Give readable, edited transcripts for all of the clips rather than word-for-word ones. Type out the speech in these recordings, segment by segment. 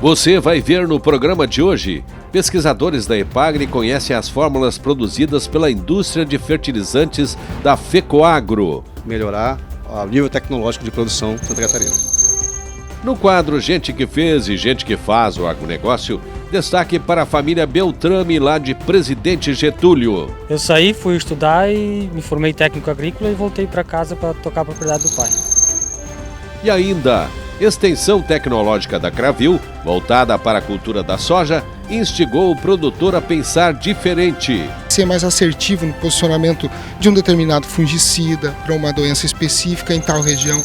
Você vai ver no programa de hoje. Pesquisadores da EPAGRE conhecem as fórmulas produzidas pela indústria de fertilizantes da FECOAGRO. Melhorar o nível tecnológico de produção Santa Catarina. No quadro Gente que Fez e Gente que Faz o Agronegócio, destaque para a família Beltrame, lá de Presidente Getúlio. Eu saí, fui estudar e me formei técnico agrícola e voltei para casa para tocar a propriedade do pai. E ainda, extensão tecnológica da Cravil, voltada para a cultura da soja, instigou o produtor a pensar diferente. Ser mais assertivo no posicionamento de um determinado fungicida para uma doença específica em tal região.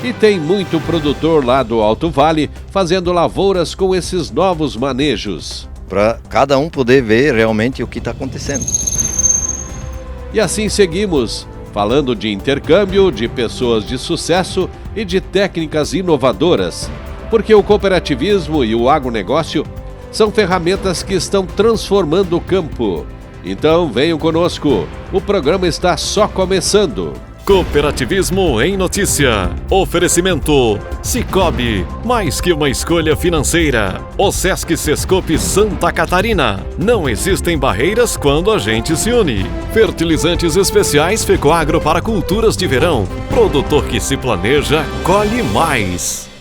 E tem muito produtor lá do Alto Vale fazendo lavouras com esses novos manejos. Para cada um poder ver realmente o que está acontecendo. E assim seguimos, falando de intercâmbio, de pessoas de sucesso e de técnicas inovadoras. Porque o cooperativismo e o agronegócio são ferramentas que estão transformando o campo. Então venham conosco, o programa está só começando. Cooperativismo em Notícia. Oferecimento Sicoob, mais que uma escolha financeira. Osesc Sescope Santa Catarina. Não existem barreiras quando a gente se une. Fertilizantes especiais FECOAGRO para culturas de verão. Produtor que se planeja, colhe mais.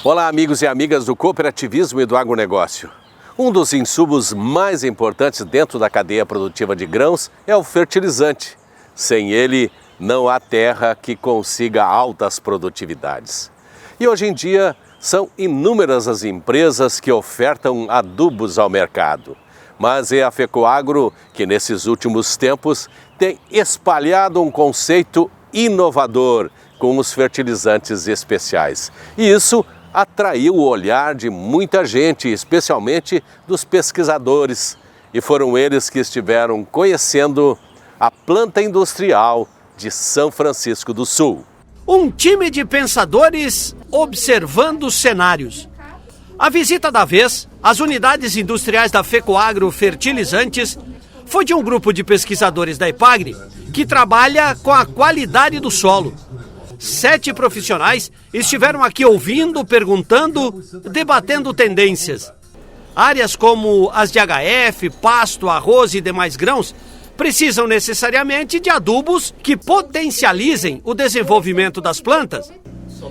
Olá, amigos e amigas do cooperativismo e do agronegócio. Um dos insumos mais importantes dentro da cadeia produtiva de grãos é o fertilizante. Sem ele, não há terra que consiga altas produtividades. E hoje em dia, são inúmeras as empresas que ofertam adubos ao mercado. Mas é a FECOAGRO que, nesses últimos tempos, tem espalhado um conceito inovador com os fertilizantes especiais. E isso atraiu o olhar de muita gente, especialmente dos pesquisadores. E foram eles que estiveram conhecendo a planta industrial de São Francisco do Sul. Um time de pensadores observando os cenários. A visita da vez às unidades industriais da FECOAGRO Fertilizantes foi de um grupo de pesquisadores da EPAGRE que trabalha com a qualidade do solo. 7 profissionais estiveram aqui ouvindo, perguntando, debatendo tendências. Áreas como as de HF, pasto, arroz e demais grãos precisam necessariamente de adubos que potencializem o desenvolvimento das plantas.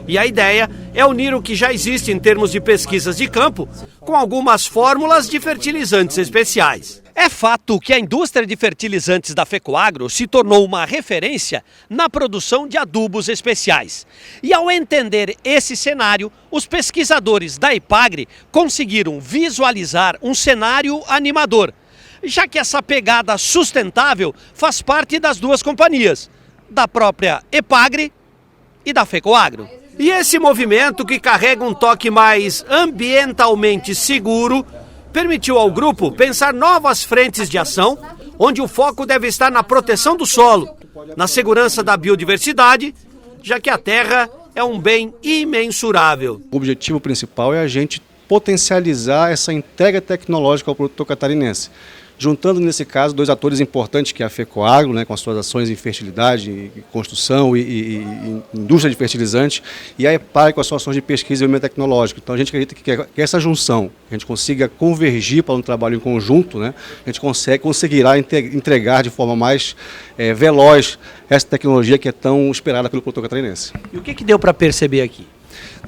E a ideia é unir o que já existe em termos de pesquisas de campo com algumas fórmulas de fertilizantes especiais. É fato que a indústria de fertilizantes da FECOAGRO se tornou uma referência na produção de adubos especiais. E ao entender esse cenário, os pesquisadores da EPAGRE conseguiram visualizar um cenário animador, já que essa pegada sustentável faz parte das duas companhias, da própria EPAGRE e da FECOAGRO. E esse movimento, que carrega um toque mais ambientalmente seguro, permitiu ao grupo pensar novas frentes de ação, onde o foco deve estar na proteção do solo, na segurança da biodiversidade, já que a terra é um bem imensurável. O objetivo principal é a gente potencializar essa entrega tecnológica ao produtor catarinense, juntando nesse caso 2 atores importantes, que é a FECOAGRO, né, com as suas ações em fertilidade, construção e indústria de fertilizantes, e a EPAGRE com as suas ações de pesquisa e desenvolvimento tecnológico. Então a gente acredita que essa junção, que a gente consiga convergir para um trabalho em conjunto, né, a gente conseguirá entregar de forma mais veloz essa tecnologia que é tão esperada pelo produtor catarinense. E o que deu para perceber aqui?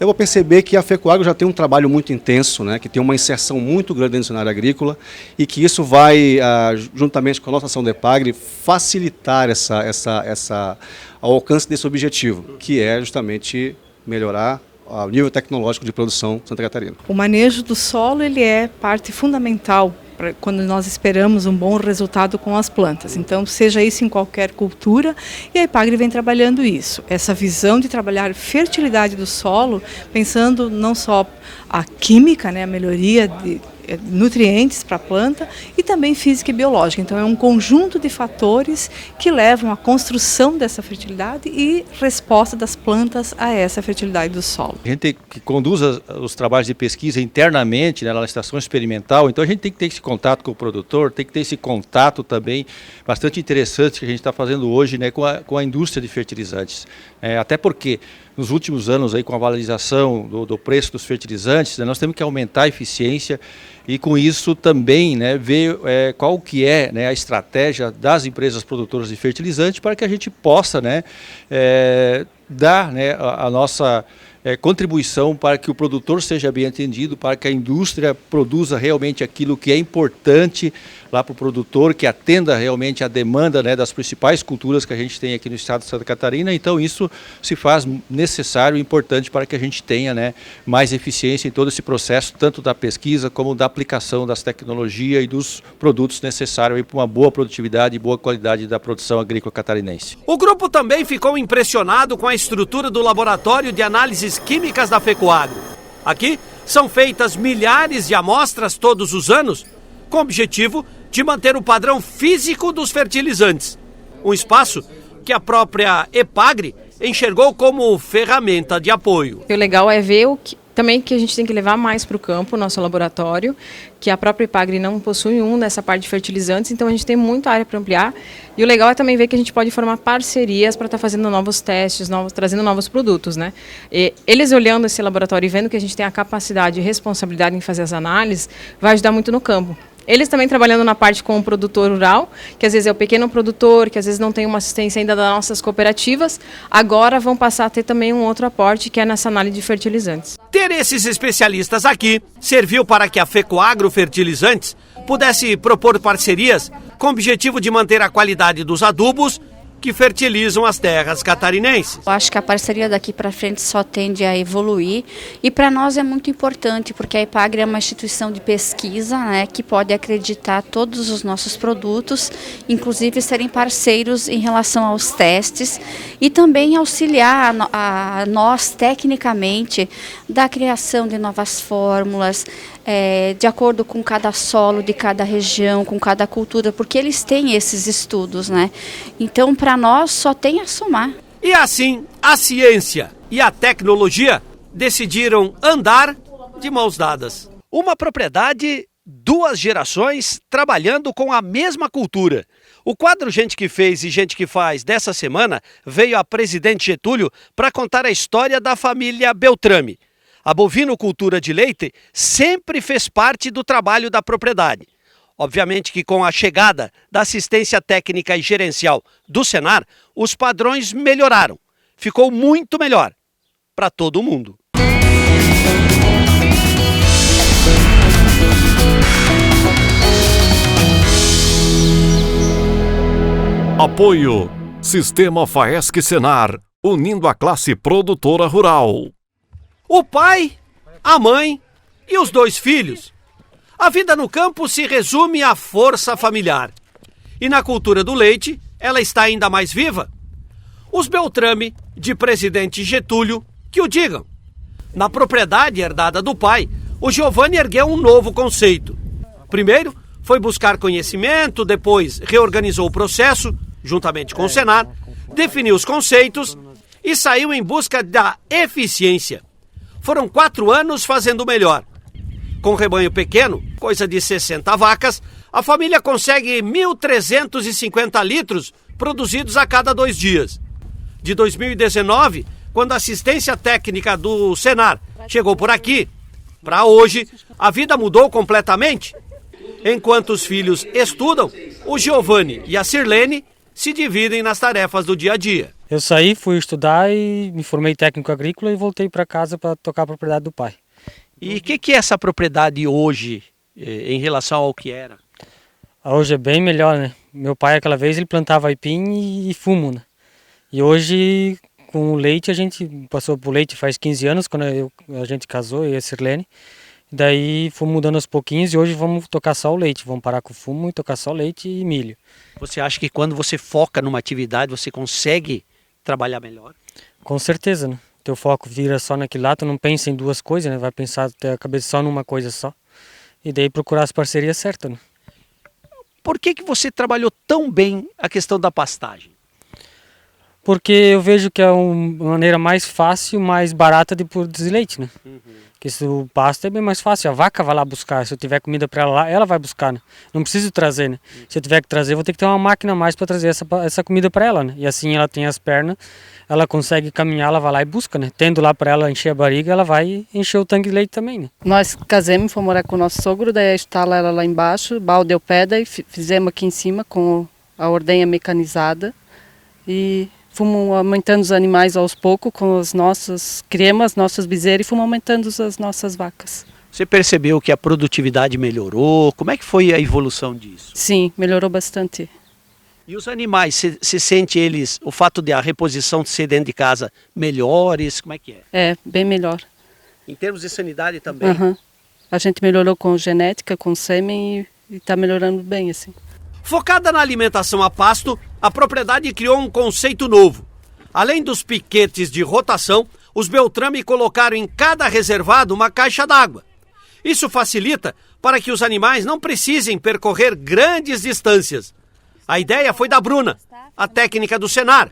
Eu vou perceber que a FECOAGRO já tem um trabalho muito intenso, né, que tem uma inserção muito grande dentro do cenário agrícola e que isso vai, juntamente com a nossa ação da EPAGRE, facilitar o alcance desse objetivo, que é justamente melhorar o nível tecnológico de produção Santa Catarina. O manejo do solo ele é parte fundamental quando nós esperamos um bom resultado com as plantas. Então, seja isso em qualquer cultura, e a EPAGRE vem trabalhando isso. Essa visão de trabalhar fertilidade do solo, pensando não só a química, né, a melhoria nutrientes para a planta e também física e biológica. Então é um conjunto de fatores que levam à construção dessa fertilidade e resposta das plantas a essa fertilidade do solo. A gente que conduz os trabalhos de pesquisa internamente, né, na estação experimental, então a gente tem que ter esse contato com o produtor, tem que ter esse contato também bastante interessante que a gente está fazendo hoje, né, com a indústria de fertilizantes. Até porque nos últimos anos, aí, com a valorização do preço dos fertilizantes, né, nós temos que aumentar a eficiência e com isso também, né, ver qual que é, né, a estratégia das empresas produtoras de fertilizantes para que a gente possa, né, dar, né, a nossa contribuição para que o produtor seja bem atendido, para que a indústria produza realmente aquilo que é importante lá para o produtor, que atenda realmente a demanda, né, das principais culturas que a gente tem aqui no estado de Santa Catarina. Então isso se faz necessário e importante para que a gente tenha, né, mais eficiência em todo esse processo, tanto da pesquisa como da aplicação das tecnologias e dos produtos necessários para uma boa produtividade e boa qualidade da produção agrícola catarinense. O grupo também ficou impressionado com a estrutura do laboratório de análises químicas da FECOAGRO. Aqui são feitas milhares de amostras todos os anos, com o objetivo de manter o padrão físico dos fertilizantes. Um espaço que a própria EPAGRE enxergou como ferramenta de apoio. O legal é ver também que a gente tem que levar mais para o campo, o nosso laboratório, que a própria EPAGRE não possui nessa parte de fertilizantes, então a gente tem muita área para ampliar. E o legal é também ver que a gente pode formar parcerias para estar fazendo novos testes, trazendo novos produtos, né? E eles olhando esse laboratório e vendo que a gente tem a capacidade e responsabilidade em fazer as análises, vai ajudar muito no campo. Eles também trabalhando na parte com o produtor rural, que às vezes é o pequeno produtor, que às vezes não tem uma assistência ainda das nossas cooperativas, agora vão passar a ter também um outro aporte, que é nessa análise de fertilizantes. Ter esses especialistas aqui serviu para que a FECOAGRO Fertilizantes pudesse propor parcerias com o objetivo de manter a qualidade dos adubos que fertilizam as terras catarinenses. Eu acho que a parceria daqui para frente só tende a evoluir e para nós é muito importante porque a EPAGRE é uma instituição de pesquisa, né, que pode acreditar todos os nossos produtos, inclusive serem parceiros em relação aos testes e também auxiliar a nós tecnicamente da criação de novas fórmulas, de acordo com cada solo de cada região, com cada cultura, porque eles têm esses estudos, né? Então, para nós, só tem a somar. E assim, a ciência e a tecnologia decidiram andar de mãos dadas. Uma propriedade, duas gerações trabalhando com a mesma cultura. O quadro Gente que Fez e Gente que Faz dessa semana veio a Presidente Getúlio para contar a história da família Beltrame. A bovinocultura de leite sempre fez parte do trabalho da propriedade. Obviamente que com a chegada da assistência técnica e gerencial do Senar, os padrões melhoraram. Ficou muito melhor para todo mundo. Apoio Sistema Faesc Senar, unindo a classe produtora rural. O pai, a mãe e os dois filhos. A vida no campo se resume à força familiar. E na cultura do leite, ela está ainda mais viva. Os Beltrame, de Presidente Getúlio, que o digam. Na propriedade herdada do pai, o Giovanni ergueu um novo conceito. Primeiro, foi buscar conhecimento, depois reorganizou o processo, juntamente com o Senar, definiu os conceitos e saiu em busca da eficiência. Foram 4 anos fazendo melhor. Com rebanho pequeno, coisa de 60 vacas, a família consegue 1.350 litros produzidos a cada 2 dias. De 2019, quando a assistência técnica do Senar chegou por aqui, para hoje, a vida mudou completamente. Enquanto os filhos estudam, o Giovanni e a Sirlene se dividem nas tarefas do dia a dia. Eu saí, fui estudar e me formei técnico agrícola e voltei para casa para tocar a propriedade do pai. E o que é essa propriedade hoje, em relação ao que era? Hoje é bem melhor, né? Meu pai, aquela vez, ele plantava aipim e fumo, né? E hoje, com o leite, a gente passou por leite faz 15 anos, quando a gente casou, eu e a Sirlene. Daí fomos mudando aos pouquinhos e hoje vamos tocar só o leite. Vamos parar com o fumo e tocar só leite e milho. Você acha que quando você foca numa atividade, você consegue trabalhar melhor? Com certeza, né? Teu foco vira só naquilo lá, tu não pensa em duas coisas, né? Vai pensar, ter a cabeça só numa coisa só. e daí procurar as parcerias certas, né? Por que você trabalhou tão bem a questão da pastagem? Porque eu vejo que é uma maneira mais fácil, mais barata de produzir leite, né? Porque se o pasto é bem mais fácil, a vaca vai lá buscar. Se eu tiver comida para ela lá, ela vai buscar, né? Não preciso trazer, né? Se eu tiver que trazer, eu vou ter que ter uma máquina a mais para trazer essa comida para ela, né? E assim ela tem as pernas, ela consegue caminhar, ela vai lá e busca, né? Tendo lá para ela encher a barriga, ela vai encher o tanque de leite também, né? Nós casamos, fomos morar com o nosso sogro, daí a estala era lá embaixo, balde ao pé, daí fizemos aqui em cima com a ordenha mecanizada e fomos aumentando os animais aos poucos com as nossas cremas, nossas bezerras, e fomos aumentando as nossas vacas. Você percebeu que a produtividade melhorou? Como é que foi a evolução disso? Sim, melhorou bastante. E os animais, você sente eles, o fato de a reposição de ser dentro de casa, melhores? Como é que é? É, bem melhor. Em termos de sanidade também? A gente melhorou com genética, com sêmen e está melhorando bem, assim. Focada na alimentação a pasto, a propriedade criou um conceito novo. Além dos piquetes de rotação, os Beltrame colocaram em cada reservado uma caixa d'água. Isso facilita para que os animais não precisem percorrer grandes distâncias. A ideia foi da Bruna, a técnica do Senar,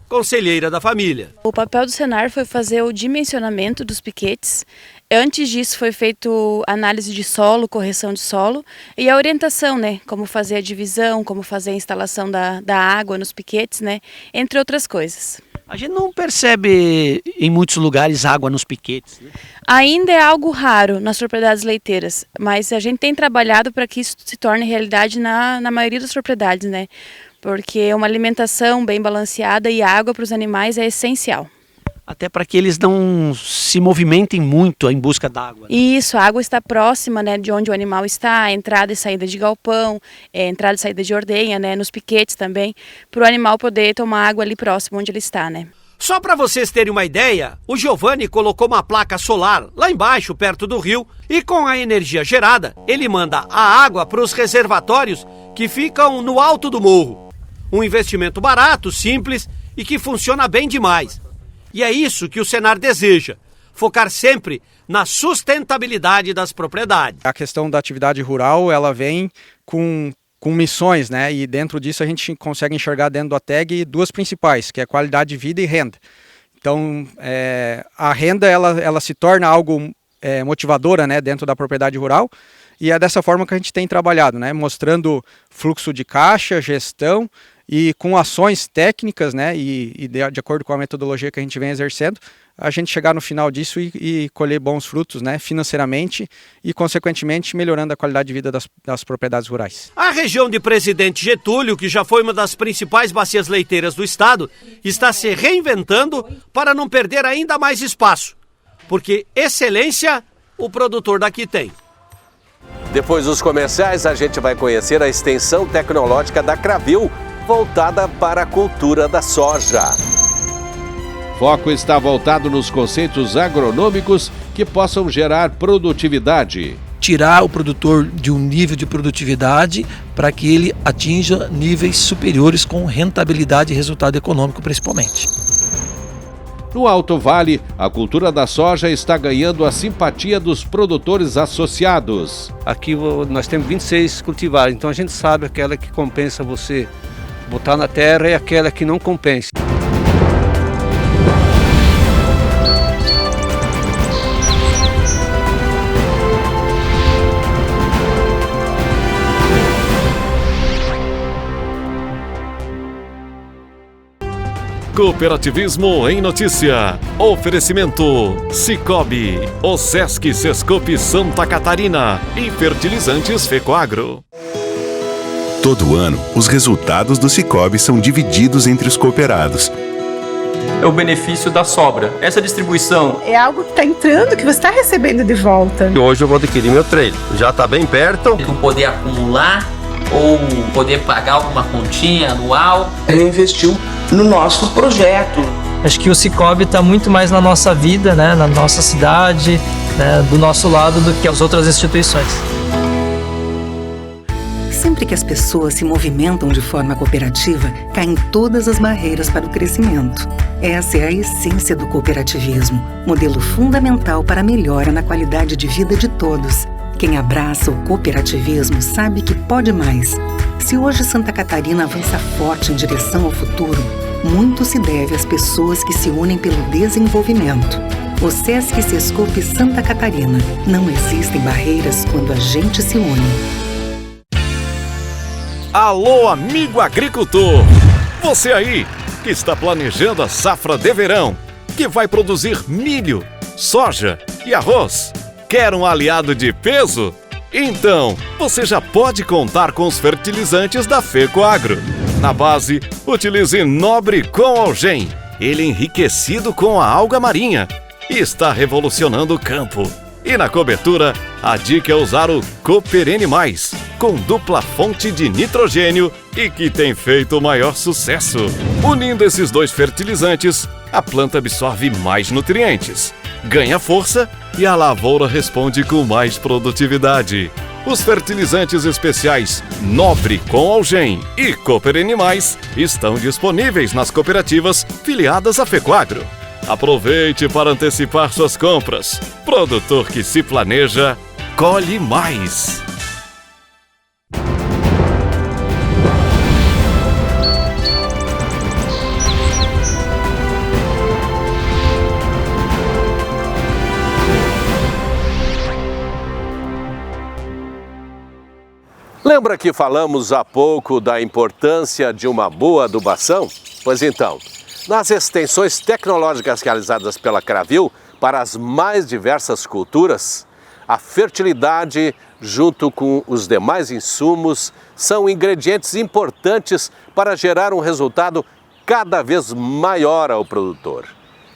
conselheira da família. O papel do Senar foi fazer o dimensionamento dos piquetes. Antes disso foi feito análise de solo, correção de solo e a orientação, né? Como fazer a divisão, como fazer a instalação da água nos piquetes, né? Entre outras coisas. A gente não percebe em muitos lugares água nos piquetes, né? Ainda é algo raro nas propriedades leiteiras, mas a gente tem trabalhado para que isso se torne realidade na maioria das propriedades, né? Porque uma alimentação bem balanceada e água para os animais é essencial. Até para que eles não se movimentem muito em busca d'água. Isso, a água está próxima, né, de onde o animal está, a entrada e saída de galpão, entrada e saída de ordenha, né, nos piquetes também, para o animal poder tomar água ali próximo onde ele está, né. Só para vocês terem uma ideia, o Giovanni colocou uma placa solar lá embaixo, perto do rio, e com a energia gerada, ele manda a água para os reservatórios que ficam no alto do morro. Um investimento barato, simples e que funciona bem demais. E é isso que o Senar deseja, focar sempre na sustentabilidade das propriedades. A questão da atividade rural, ela vem com missões, né? E dentro disso a gente consegue enxergar dentro do ATEG duas principais, que é qualidade de vida e renda. Então, a renda, ela se torna algo motivadora, né, dentro da propriedade rural, e é dessa forma que a gente tem trabalhado, né? Mostrando fluxo de caixa, gestão, e com ações técnicas, né, e de acordo com a metodologia que a gente vem exercendo, a gente chegar no final disso e colher bons frutos, né, financeiramente e, consequentemente, melhorando a qualidade de vida das propriedades rurais. A região de Presidente Getúlio, que já foi uma das principais bacias leiteiras do estado, está se reinventando para não perder ainda mais espaço, porque excelência o produtor daqui tem. Depois dos comerciais, a gente vai conhecer a extensão tecnológica da Cravil, voltada para a cultura da soja. Foco está voltado nos conceitos agronômicos que possam gerar produtividade. Tirar o produtor de um nível de produtividade para que ele atinja níveis superiores com rentabilidade e resultado econômico principalmente. No Alto Vale, a cultura da soja está ganhando a simpatia dos produtores associados. Aqui nós temos 26 cultivares, então a gente sabe aquela que compensa você botar na terra e aquela que não compensa. Cooperativismo em Notícia. Oferecimento Cicobi, Osesc Sescope Santa Catarina e Fertilizantes Fecoagro. Todo ano, os resultados do Cicobi são divididos entre os cooperados. É o benefício da sobra. Essa distribuição é algo que está entrando, que você está recebendo de volta. Hoje eu vou adquirir meu trailer. Já está bem perto. Não poder acumular ou poder pagar alguma continha anual. Ele investiu no nosso projeto. Acho que o Cicobi está muito mais na nossa vida, né, na nossa cidade, né, do nosso lado do que as outras instituições. Sempre que as pessoas se movimentam de forma cooperativa, caem todas as barreiras para o crescimento. Essa é a essência do cooperativismo, modelo fundamental para a melhora na qualidade de vida de todos. Quem abraça o cooperativismo sabe que pode mais. Se hoje Santa Catarina avança forte em direção ao futuro, muito se deve às pessoas que se unem pelo desenvolvimento. O Sesc Sescope Santa Catarina. Não existem barreiras quando a gente se une. Alô, amigo agricultor! Você aí que está planejando a safra de verão, que vai produzir milho, soja e arroz. Quer um aliado de peso? Então, você já pode contar com os fertilizantes da FECOAGRO. Na base, utilize Nobre com Algem. Ele é enriquecido com a alga marinha e está revolucionando o campo. E na cobertura, a dica é usar o Cooper N+, com dupla fonte de nitrogênio e que tem feito o maior sucesso. Unindo esses dois fertilizantes, a planta absorve mais nutrientes, ganha força e a lavoura responde com mais produtividade. Os fertilizantes especiais Nobre com Algem e Cooper N+, estão disponíveis nas cooperativas filiadas à FECOAGRO. Aproveite para antecipar suas compras. Produtor que se planeja, colhe mais. Lembra que falamos há pouco da importância de uma boa adubação? Pois então, nas extensões tecnológicas realizadas pela Cravil para as mais diversas culturas, a fertilidade, junto com os demais insumos, são ingredientes importantes para gerar um resultado cada vez maior ao produtor.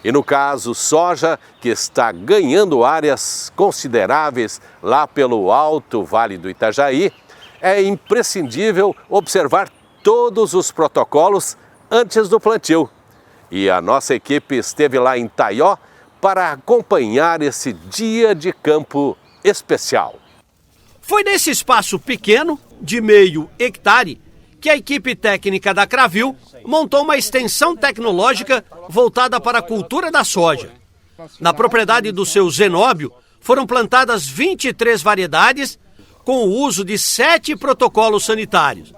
E no caso, soja, que está ganhando áreas consideráveis lá pelo Alto Vale do Itajaí, é imprescindível observar todos os protocolos antes do plantio. E a nossa equipe esteve lá em Taió para acompanhar esse dia de campo especial. Foi nesse espaço pequeno, de meio hectare, que a equipe técnica da Cravil montou uma extensão tecnológica voltada para a cultura da soja. Na propriedade do seu Zenóbio, foram plantadas 23 variedades com o uso de 7 protocolos sanitários.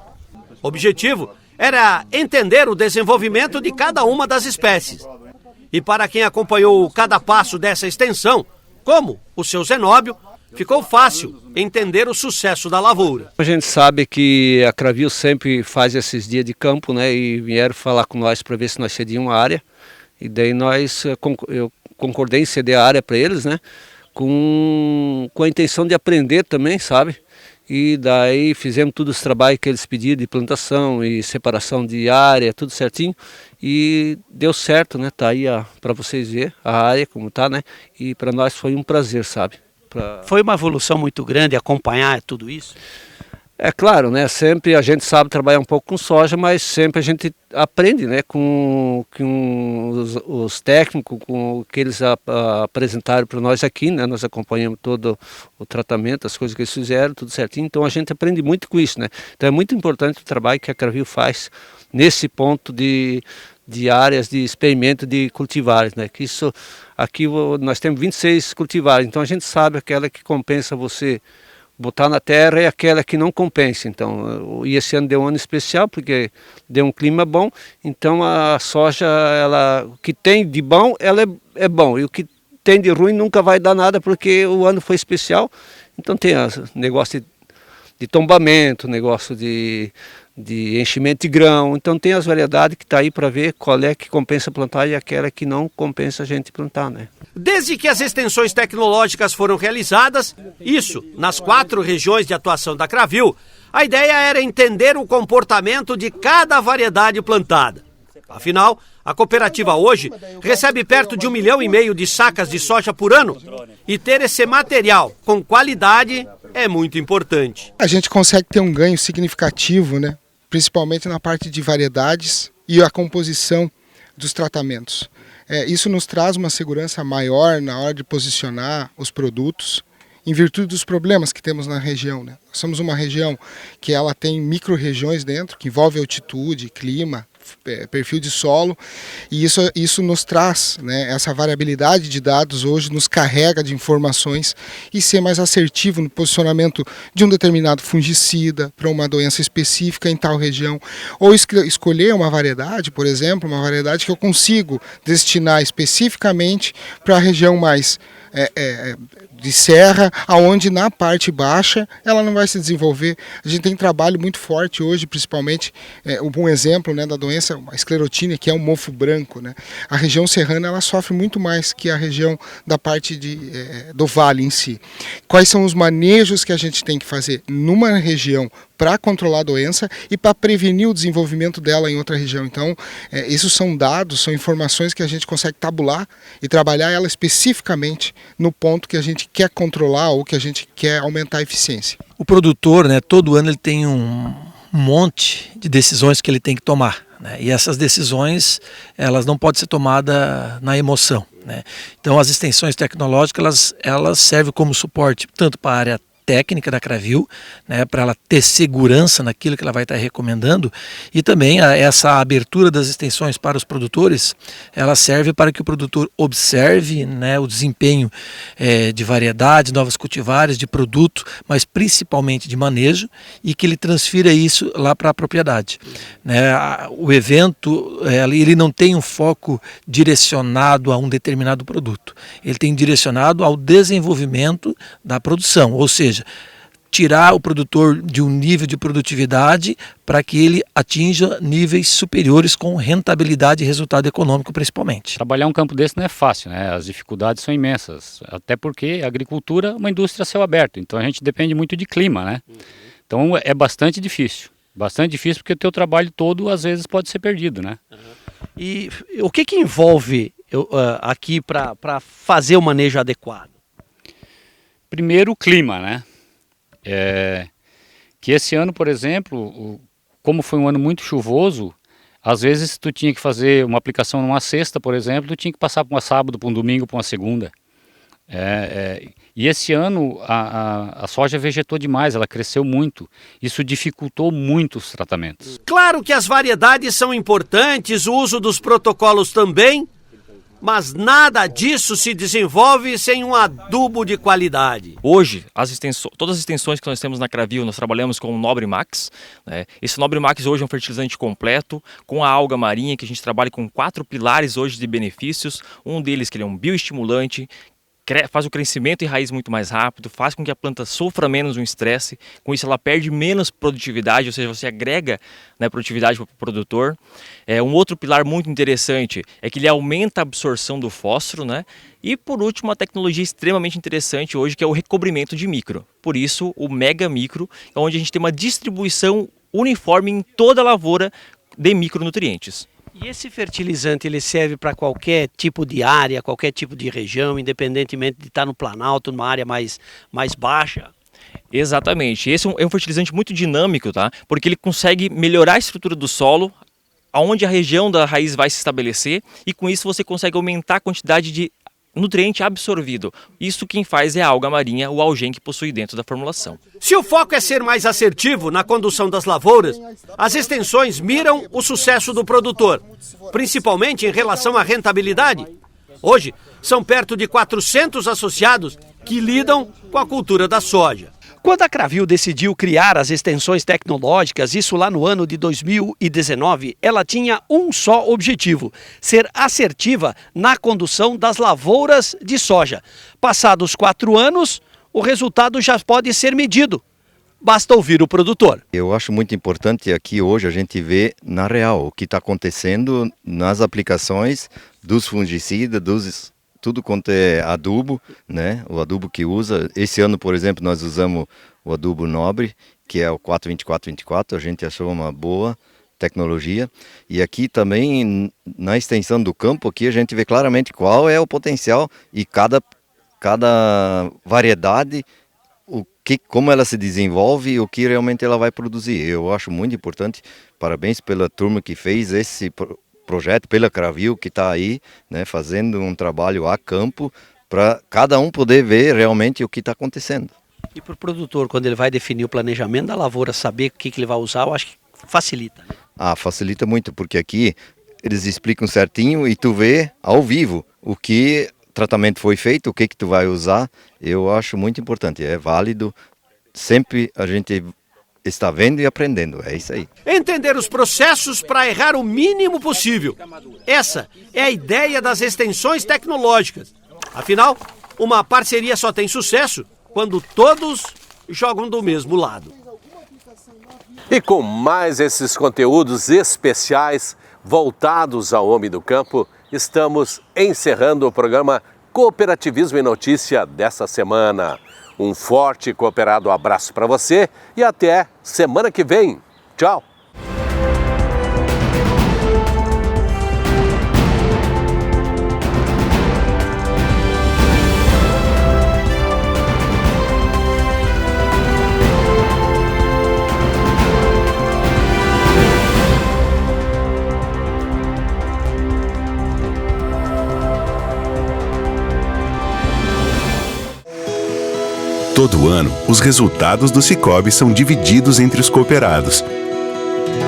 O objetivo era entender o desenvolvimento de cada uma das espécies. E para quem acompanhou cada passo dessa extensão, como o seu Zenóbio, ficou fácil entender o sucesso da lavoura. A gente sabe que a Cravil sempre faz esses dias de campo, né? E vieram falar com nós para ver se nós cedíamos a área. E daí eu concordei em ceder a área para eles, né? Com a intenção de aprender também, sabe? E daí fizemos todos os trabalhos que eles pediram de plantação e separação de área, tudo certinho. E deu certo, né? Tá aí para vocês verem a área como tá, né? E para nós foi um prazer, sabe? Foi uma evolução muito grande acompanhar tudo isso? É claro, né? Sempre a gente sabe trabalhar um pouco com soja, mas sempre a gente aprende, né? Com os técnicos, com o que eles apresentaram para nós aqui, né? Nós acompanhamos todo o tratamento, as coisas que eles fizeram, tudo certinho. Então a gente aprende muito com isso, né? Então é muito importante o trabalho que a Cravil faz nesse ponto de áreas de experimento de cultivares, né? Que isso aqui nós temos 26 cultivares, então a gente sabe aquela que compensa você botar na terra e aquela que não compensa. Então, e esse ano deu um ano especial porque deu um clima bom, então a soja, o que tem de bom, ela é bom, e o que tem de ruim nunca vai dar nada porque o ano foi especial. Então tem negócio de tombamento, negócio de enchimento de grão, então tem as variedades que está aí para ver qual é que compensa plantar e aquela que não compensa a gente plantar, né? Desde que as extensões tecnológicas foram realizadas, isso nas 4 regiões de atuação da Cravil, a ideia era entender o comportamento de cada variedade plantada. Afinal, a cooperativa hoje recebe perto de 1,5 milhão de sacas de soja por ano, e ter esse material com qualidade é muito importante. A gente consegue ter um ganho significativo, né? Principalmente na parte de variedades e a composição dos tratamentos. Isso nos traz uma segurança maior na hora de posicionar os produtos, em virtude dos problemas que temos na região, né? Nós somos uma região que ela tem micro-regiões dentro, que envolve altitude, clima, perfil de solo, e isso nos traz, né, essa variabilidade de dados hoje nos carrega de informações e ser mais assertivo no posicionamento de um determinado fungicida para uma doença específica em tal região, ou escolher uma variedade, por exemplo, uma variedade que eu consigo destinar especificamente para a região mais de serra, aonde na parte baixa ela não vai se desenvolver. A gente tem trabalho muito forte hoje, principalmente, um exemplo, né, da doença, a esclerotínia, que é um mofo branco, né? A região serrana ela sofre muito mais que a região da parte do vale em si. Quais são os manejos que a gente tem que fazer numa região para controlar a doença e para prevenir o desenvolvimento dela em outra região? Então, isso são dados, são informações que a gente consegue tabular e trabalhar ela especificamente no ponto que a gente quer controlar ou que a gente quer aumentar a eficiência. O produtor, né, todo ano ele tem um monte de decisões que ele tem que tomar, né? E essas decisões elas não podem ser tomadas na emoção, né? Então as extensões tecnológicas elas servem como suporte tanto para a área técnica da Cravil, né, para ela ter segurança naquilo que ela vai estar recomendando, e também essa abertura das extensões para os produtores, ela serve para que o produtor observe, né, o desempenho de variedades, novas cultivares, de produto, mas principalmente de manejo, e que ele transfira isso lá para a propriedade, né? O evento ele não tem um foco direcionado a um determinado produto, ele tem direcionado ao desenvolvimento da produção, ou seja, tirar o produtor de um nível de produtividade para que ele atinja níveis superiores com rentabilidade e resultado econômico principalmente. Trabalhar um campo desse não é fácil, né? As dificuldades são imensas, até porque a agricultura é uma indústria a céu aberto, então a gente depende muito de clima, né? Então é bastante difícil porque o teu trabalho todo às vezes pode ser perdido, né? E o que envolve aqui para fazer o manejo adequado? Primeiro o clima, né? Que esse ano, por exemplo, como foi um ano muito chuvoso, às vezes tu tinha que fazer uma aplicação numa sexta, por exemplo, tu tinha que passar para um sábado, para um domingo, para uma segunda. E esse ano a soja vegetou demais, ela cresceu muito. Isso dificultou muito os tratamentos. Claro que as variedades são importantes, o uso dos protocolos também, mas nada disso se desenvolve sem um adubo de qualidade. Hoje, todas as extensões que nós temos na Cravil, nós trabalhamos com o Nobre Max, né? Esse Nobre Max hoje é um fertilizante completo, com a alga marinha, que a gente trabalha com 4 pilares hoje de benefícios. Um deles que ele é um bioestimulante, faz o crescimento e raiz muito mais rápido, faz com que a planta sofra menos um estresse, com isso ela perde menos produtividade, ou seja, você agrega, né, produtividade para o produtor. Um outro pilar muito interessante é que ele aumenta a absorção do fósforo, né? E por último, uma tecnologia extremamente interessante hoje, que é o recobrimento de micro. Por isso, o Mega Micro, é onde a gente tem uma distribuição uniforme em toda a lavoura de micronutrientes. E esse fertilizante ele serve para qualquer tipo de área, qualquer tipo de região, independentemente de estar no Planalto, numa área mais baixa? Exatamente. Esse é um fertilizante muito dinâmico, tá? Porque ele consegue melhorar a estrutura do solo, aonde a região da raiz vai se estabelecer, e com isso você consegue aumentar a quantidade de nutriente absorvido. Isso quem faz é a alga marinha, o algem que possui dentro da formulação. Se o foco é ser mais assertivo na condução das lavouras, as extensões miram o sucesso do produtor, principalmente em relação à rentabilidade. Hoje, são perto de 400 associados que lidam com a cultura da soja. Quando a Cravil decidiu criar as extensões tecnológicas, isso lá no ano de 2019, ela tinha um só objetivo: ser assertiva na condução das lavouras de soja. Passados 4 anos, o resultado já pode ser medido. Basta ouvir o produtor. Eu acho muito importante aqui hoje a gente ver na real o que está acontecendo nas aplicações dos fungicidas, tudo quanto é adubo, né? O adubo que usa. Esse ano, por exemplo, nós usamos o adubo Nobre, que é o 42424, a gente achou uma boa tecnologia. E aqui também, na extensão do campo, aqui a gente vê claramente qual é o potencial e cada variedade, como ela se desenvolve e o que realmente ela vai produzir. Eu acho muito importante, parabéns pela turma que fez esse projeto, pela Cravil, que está aí, né, fazendo um trabalho a campo para cada um poder ver realmente o que está acontecendo. E para o produtor, quando ele vai definir o planejamento da lavoura, saber o que ele vai usar, eu acho que facilita. facilita muito, porque aqui eles explicam certinho e tu vê ao vivo o que tratamento foi feito, o que tu vai usar. Eu acho muito importante, é válido. Sempre a gente está vendo e aprendendo, é isso aí. Entender os processos para errar o mínimo possível. Essa é a ideia das extensões tecnológicas. Afinal, uma parceria só tem sucesso quando todos jogam do mesmo lado. E com mais esses conteúdos especiais voltados ao homem do campo, estamos encerrando o programa Cooperativismo em Notícia dessa semana. Um forte e cooperado abraço para você e até semana que vem. Tchau! Todo ano, os resultados do Sicoob são divididos entre os cooperados.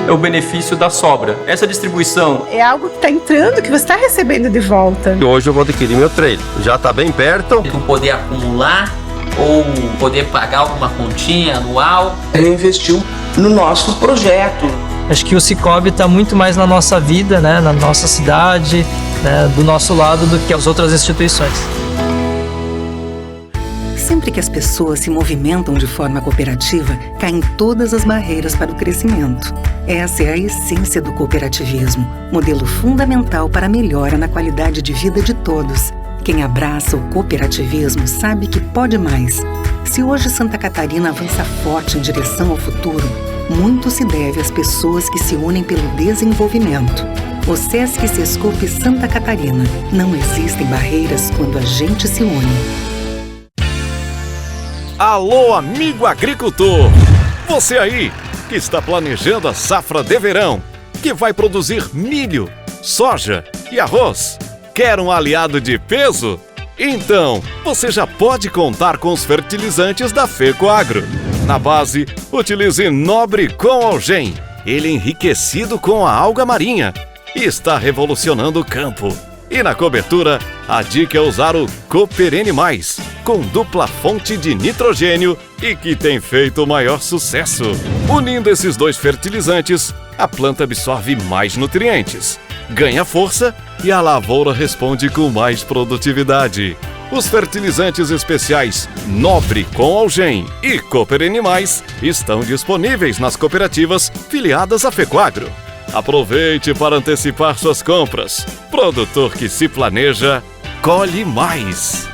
É o benefício da sobra. Essa distribuição É algo que está entrando, que você está recebendo de volta. Hoje eu vou adquirir meu trailer. Já está bem perto. Tu poder acumular ou poder pagar alguma continha anual. Reinvestiu no nosso projeto. Acho que o Sicoob está muito mais na nossa vida, né, na nossa cidade, né, do nosso lado do que as outras instituições. Sempre que as pessoas se movimentam de forma cooperativa, caem todas as barreiras para o crescimento. Essa é a essência do cooperativismo, modelo fundamental para a melhora na qualidade de vida de todos. Quem abraça o cooperativismo sabe que pode mais. Se hoje Santa Catarina avança forte em direção ao futuro, muito se deve às pessoas que se unem pelo desenvolvimento. O Sesc Sescope Santa Catarina. Não existem barreiras quando a gente se une. Alô, amigo agricultor! Você aí que está planejando a safra de verão, que vai produzir milho, soja e arroz. Quer um aliado de peso? Então, você já pode contar com os fertilizantes da FECOAGRO. Na base, utilize Nobre com Algem. Ele é enriquecido com a alga marinha e está revolucionando o campo. E na cobertura, a dica é usar o Cooperene+, com dupla fonte de nitrogênio e que tem feito o maior sucesso. Unindo esses dois fertilizantes, a planta absorve mais nutrientes, ganha força e a lavoura responde com mais produtividade. Os fertilizantes especiais Nobre com Algem e Cooperene+, estão disponíveis nas cooperativas filiadas à FECOAGRO. Aproveite para antecipar suas compras. Produtor que se planeja, colhe mais.